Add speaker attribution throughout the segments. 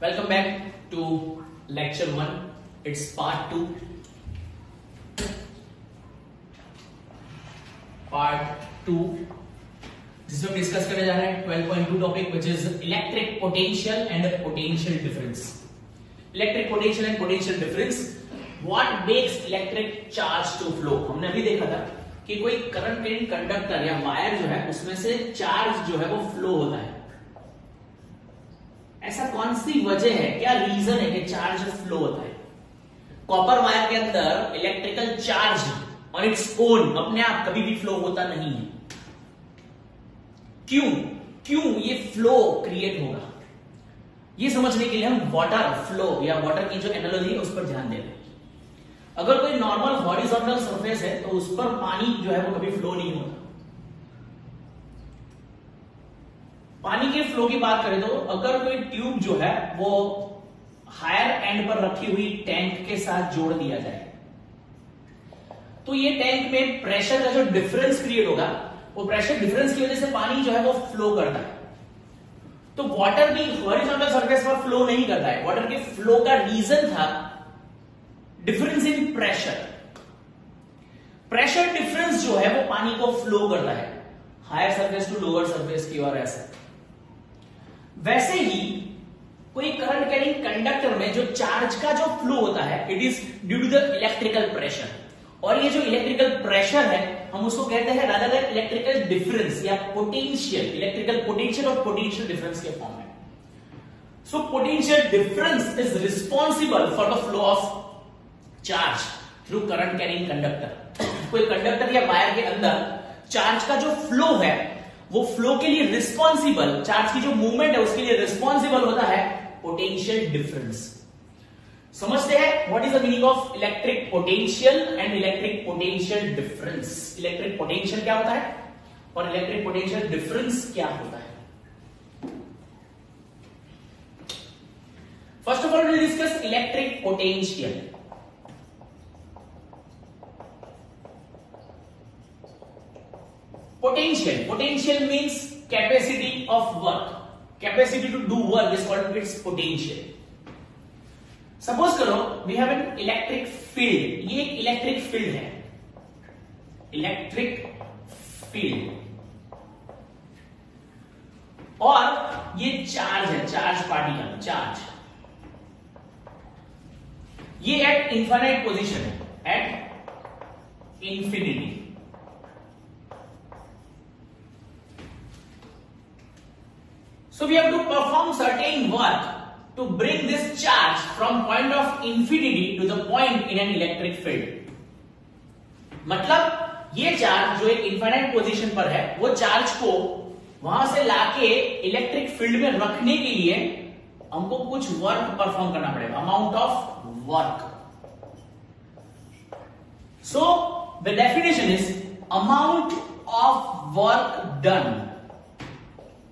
Speaker 1: Welcome back to lecture 1. It's part 2. जिसमें हम discuss करने जा रहे हैं 12.2 topic which is electric potential and potential difference. Electric potential and potential difference. What makes electric charge to flow. हमने अभी देखा था कि कोई करंट कैरिंग कंडक्टर या वायर जो है उसमें से चार्ज जो है वो फ्लो होता है. ऐसा कौन सी वजह है, क्या रीजन है कि चार्ज फ्लो होता है. कॉपर वायर के अंदर electrical charge on its own अपने आप कभी भी फ्लो होता नहीं है. क्यों ये फ्लो क्रिएट होगा, ये समझने के लिए हम वाटर फ्लो या वाटर की जो एनालॉजी है उस पर ध्यान दे रहे हैं. अगर कोई नॉर्मल हॉरिजॉन्टल सरफेस है तो उस पर पानी जो है वो कभी फ्लो नहीं होता. पानी के फ्लो की बात करें तो अगर कोई ट्यूब जो है वो हायर एंड पर रखी हुई टैंक के साथ जोड़ दिया जाए तो ये टैंक में प्रेशर का जो डिफरेंस क्रिएट होगा, वो प्रेशर डिफरेंस की वजह से पानी जो है वो फ्लो करता है. तो वाटर की हॉरिजॉन्टल सरफेस पर फ्लो नहीं करता है. वाटर के फ्लो का रीजन था difference in pressure. Pressure difference जो है वो पानी को फ्लो करता है higher surface to lower surface की ओर. ऐसा वैसे ही कोई करंट कैरिंग कंडक्टर में जो चार्ज का जो फ्लो होता है it is due to the electrical pressure. और ये जो इलेक्ट्रिकल प्रेशर है हम उसको कहते हैं रादर देन इलेक्ट्रिकल डिफरेंस या पोटेंशियल. इलेक्ट्रिकल पोटेंशियल और पोटेंशियल डिफरेंस के फॉर्म में. सो potential difference is responsible for the flow of charge through current carrying conductor. कोई कंडक्टर या वायर के अंदर चार्ज का जो फ्लो है वो फ्लो के लिए रिस्पॉन्सिबल, चार्ज की जो मूवमेंट है उसके लिए रिस्पॉन्सिबल होता है पोटेंशियल डिफरेंस. समझते हैं what is the meaning of electric potential and electric potential difference. Electric potential क्या होता है और इलेक्ट्रिक पोटेंशियल डिफरेंस क्या होता है. First of all we discuss electric potential. Potential means capacity of work. Capacity to do work is called its potential. Suppose करो we have an electric field. ये एक इलेक्ट्रिक फील्ड है. Electric field और ये charge है, charge particle charge. ये eight infinite position है, at infinity. So we have to perform certain work to bring this charge from point of infinity to the point in an electric field. मतलब ये charge जो एक infinite position पर है वो charge को वहां से लाके इलेक्ट्रिक फील्ड में रखने के लिए हमको कुछ वर्क परफॉर्म करना पड़ेगा. Amount of work. So the definition is amount of work done.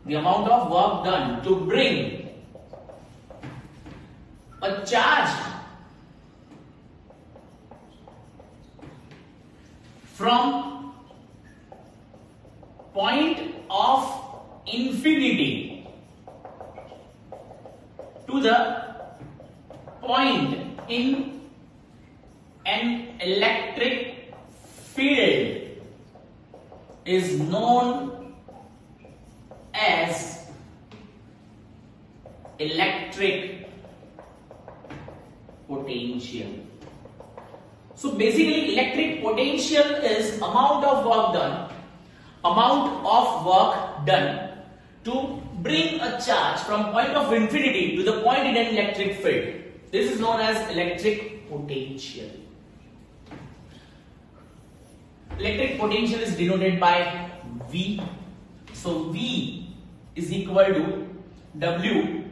Speaker 1: The amount of work done to bring a charge from point of infinity to the point in an electric field is known as electric potential. So basically electric potential is amount of work done to bring a charge from point of infinity to the point in an electric field. This is known as electric potential. Electric potential is denoted by V. So V is equal to W,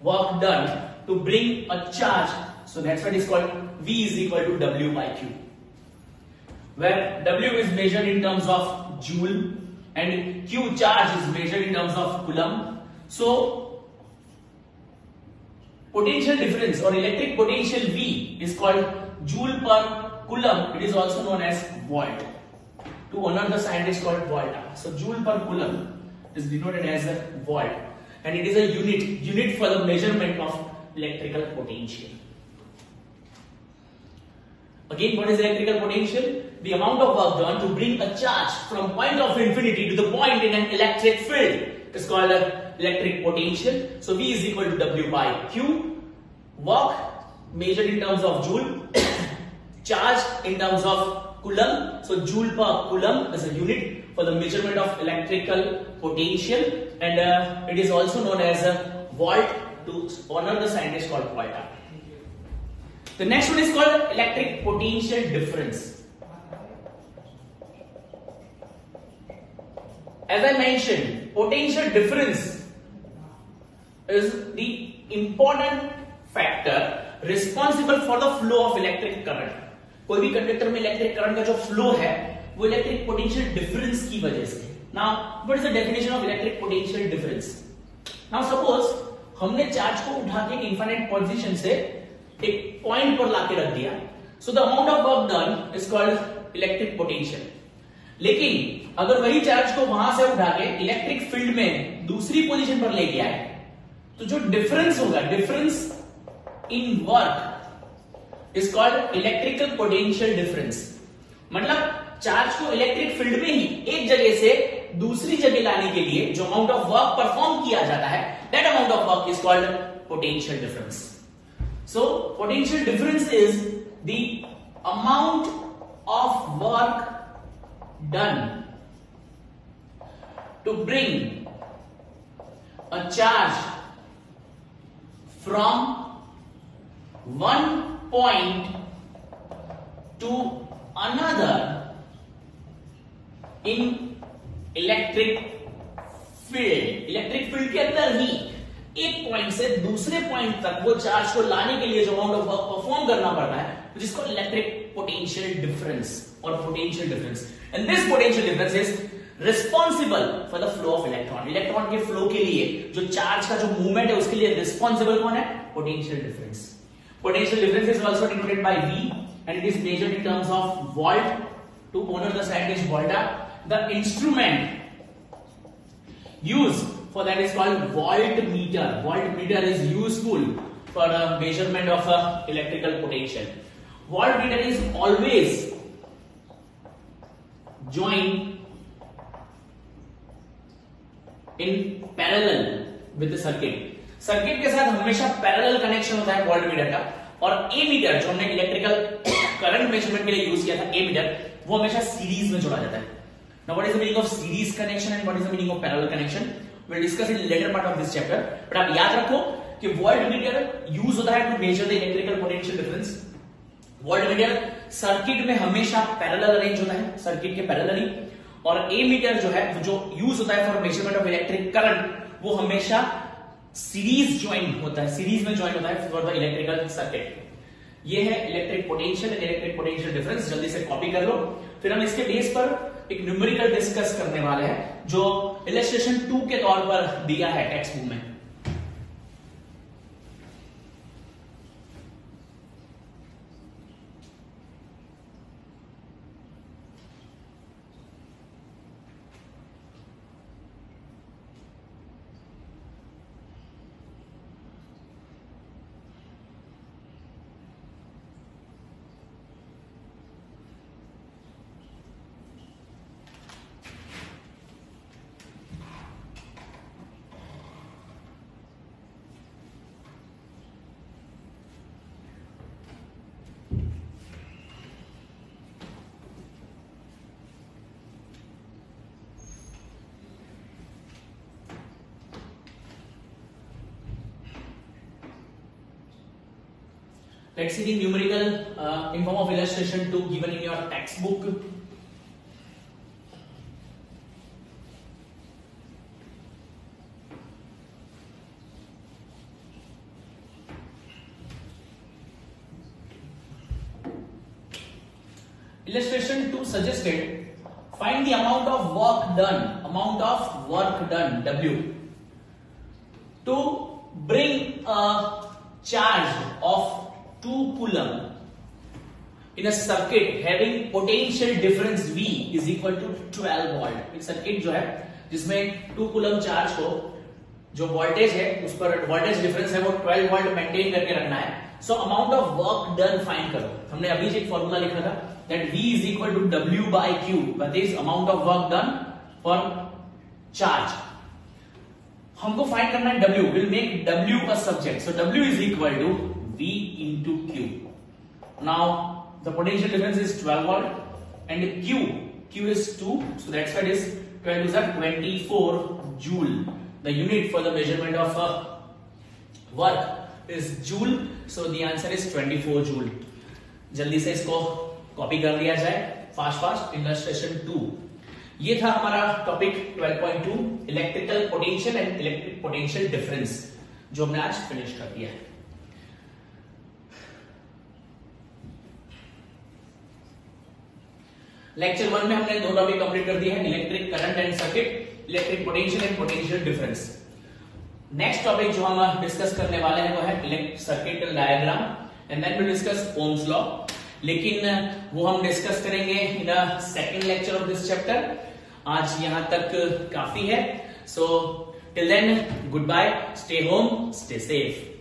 Speaker 1: work done to bring a charge. So that's what is called V is equal to W by Q, where W is measured in terms of joule and Q charge is measured in terms of coulomb. So potential difference or electric potential V is called joule per coulomb. It is also known as volt. To honor the scientist called volta. So joule per coulomb is denoted as a volt, and it is a unit for the measurement of electrical potential. Again, what is electrical potential? The amount of work done to bring a charge from point of infinity to the point in an electric field is called electric potential. So V is equal to W by Q. Work measured in terms of joule, charge in terms of coulomb. So joule per coulomb is a unit for the measurement of electrical potential, and it is also known as a volt to honor the scientist called Volta. The next one is called electric potential difference. As I mentioned, potential difference is the important factor responsible for the flow of electric current. कोई भी conductor में electric current का जो flow है वो electric potential difference की वजह से. Now what is the definition of electric potential difference? Now suppose हमने चार्ज को उठा के एक इनफाइनाइट पोजीशन से एक पॉइंट पर लाके रख दिया. So the amount of work done is called electric potential. लेकिन अगर वही चार्ज को वहां से उठा के इलेक्ट्रिक फील्ड में दूसरी पोजीशन पर ले गया है तो जो डिफरेंस होगा, difference in work is called electrical potential difference. मतलब चार्ज को इलेक्ट्रिक फील्ड में ही एक जगह से दूसरी जगह लाने के लिए जो अमाउंट ऑफ वर्क परफॉर्म किया जाता है, that amount of work is called potential difference. So potential difference is the amount of work done to bring a charge from one point to another in electric field. Electric field के अंदर ही एक point से दूसरे point तक वो charge को लाने के लिए जो अमाउंट ऑफ वर्क परफॉर्म करना पड़ता है, जिसको इलेक्ट्रिक पोटेंशियल डिफरेंस और potential difference. And this potential difference is responsible for the flow of electron. Electron के फ्लो के लिए जो चार्ज का जो मूवमेंट है उसके लिए रिस्पॉन्सिबल कौन है? Potential difference. Potential difference is also denoted by V and it is measured in terms of volt to honor the scientist Volta. The instrument used for that is called voltmeter. Voltmeter is useful for the measurement of electrical potential. Voltmeter is always joined in parallel with the circuit. Circuit के साथ हमेशा parallel connection होता है voltmeter का. और ए metre जो हमने electrical current measurement के लिए यूज किया था, ए मीटर, वो हमेशा सीरीज में जोड़ा जाता है. Now what is the meaning of series connection and what is the meaning of parallel connection? We will discuss in later part of this chapter. But आप याद रखो कि वोल्टमीटर यूज होता है to measure the electrical potential difference. Voltmeter circuit में हमेशा parallel arrange होता है, सर्किट के पैरेलली. और ए मीटर जो है जो यूज होता है for measurement of electric current, वो हमेशा सीरीज ज्वाइन होता है, सीरीज में ज्वाइन होता है फॉर द इलेक्ट्रिकल सर्किट. ये है electric potential and electric potential difference. जल्दी से कॉपी कर लो. फिर हम इसके बेस पर एक न्यूमेरिकल डिस्कस करने वाले हैं जो इलस्ट्रेशन 2 के तौर पर दिया है टेक्स्ट बुक में. Let's see the numerical in form of illustration 2 given in your textbook. Illustration 2 suggested find the amount of work done W to bring a charge of 2 coulomb in a circuit having potential difference V is equal to 12 volt. एक circuit जो है जिसमें 2 coulomb charge को जो voltage है उस पर voltage difference है वो 12 वोल्ट मेंटेन करके रखना है। So amount of work done find करो। हमने अभी एक फॉर्मूला लिखा था that V is equal to W by Q, that is amount of work done for charge. हमको फाइंड करना है W, will make W a subject, so W is equal to V into Q। Now the potential difference is 12 volt and Q is 2, so that's why it is 12 is 24 joule. The unit for the measurement of work is joule, so the answer is 24 joule. जल्दी से इसको copy कर लिया जाए fast illustration 2। ये था हमारा topic 12.2 electrical potential and electric potential difference, जो हमने आज फिनिश कर दिया है। लेक्चर 1 में हमने दो टॉपिक कंप्लीट कर दिए हैं, electric current and circuit, electric potential and potential difference. Next topic जो हम डिस्कस करने वाले हैं वो है circuit diagram and then we discuss Ohm's law, लेकिन वो हम डिस्कस करेंगे in a second lecture of this chapter. आज यहां तक काफी है, so till then goodbye, stay home, stay safe.